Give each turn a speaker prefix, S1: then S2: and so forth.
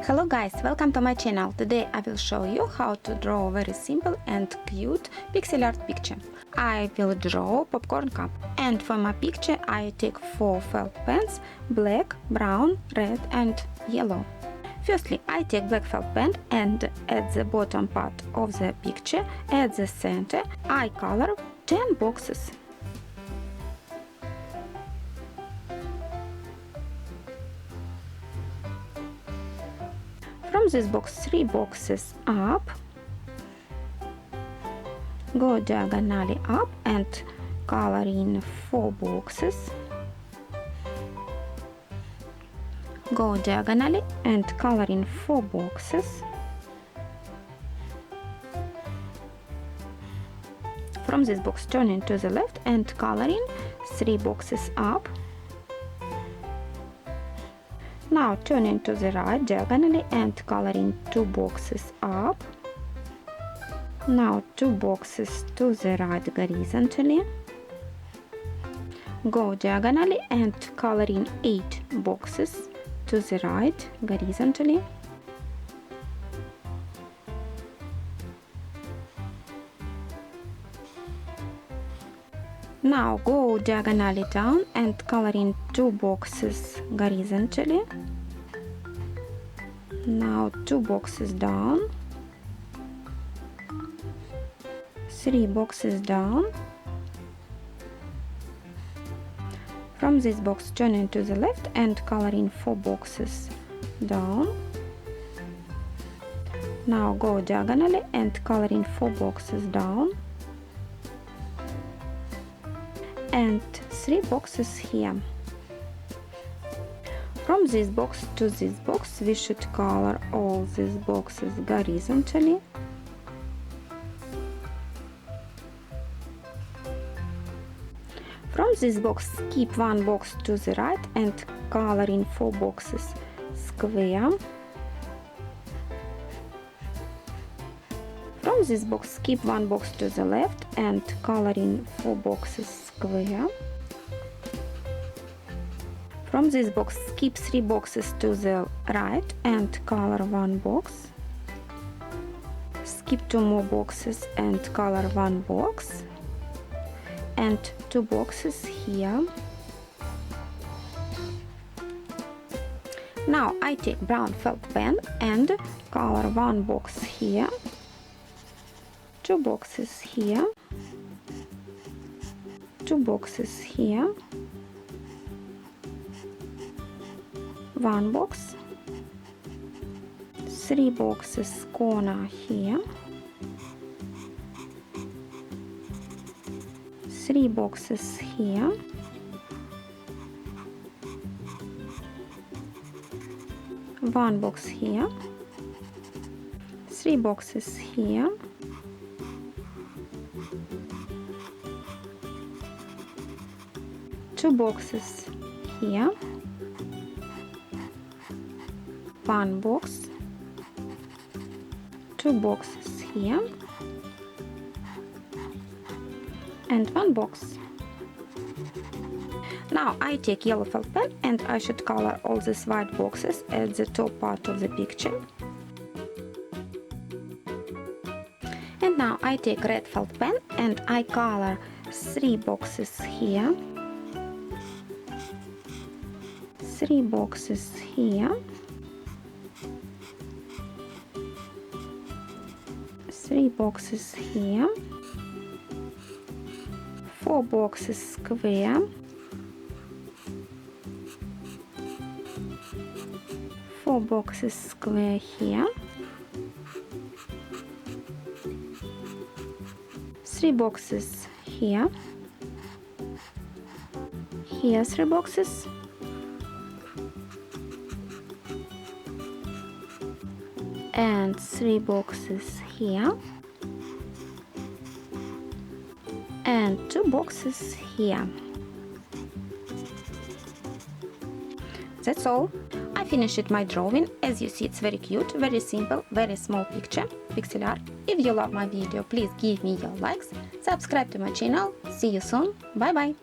S1: Hello guys, welcome to my channel. Today I will show you how to draw a very simple and cute pixel art picture. I will draw popcorn cup, and for my picture I take 4 felt pens, black, brown, red and yellow. Firstly, I take black felt pen and at the bottom part of the picture, at the center, I color 10 boxes. From this box 3 boxes up, go diagonally up and color in 4 boxes, go diagonally and color in 4 boxes, from this box turning to the left and coloring 3 boxes up. Now turning to the right diagonally and coloring 2 boxes up. Now 2 boxes to the right horizontally. Go diagonally and coloring 8 boxes to the right horizontally. Now go diagonally down and coloring 2 boxes horizontally. Now 2 boxes down, 3 boxes down. From this box turning to the left and coloring 4 boxes down. Now go diagonally and coloring 4 boxes down. And 3 boxes here. From this box to this box we should color all these boxes horizontally. From this box skip 1 box to the right and color in 4 boxes square. From this box skip 1 box to the left and color in 4 boxes square. From this box skip 3 boxes to the right and color 1 box. Skip 2 more boxes and color 1 box. And 2 boxes here. Now I take brown felt pen and color 1 box here. 2 boxes here, 2 boxes here, 1 box, 3 boxes corner here, 3 boxes here, 1 box here, 3 boxes here, 2 boxes here, 1 box, 2 boxes here, and 1 box. Now I take yellow felt pen and I should color all these white boxes at the top part of the picture. And now I take red felt pen and I color 3 boxes here, 3 boxes here, 3 boxes here, 4 boxes square, 4 boxes square here, 3 boxes here, here 3 boxes, and 3 boxes here, and 2 boxes here. That's all. I finished my drawing. As you see, it's very cute, very simple, very small picture, pixel art. If you love my video, please give me your likes, subscribe to my channel. See you soon. Bye bye.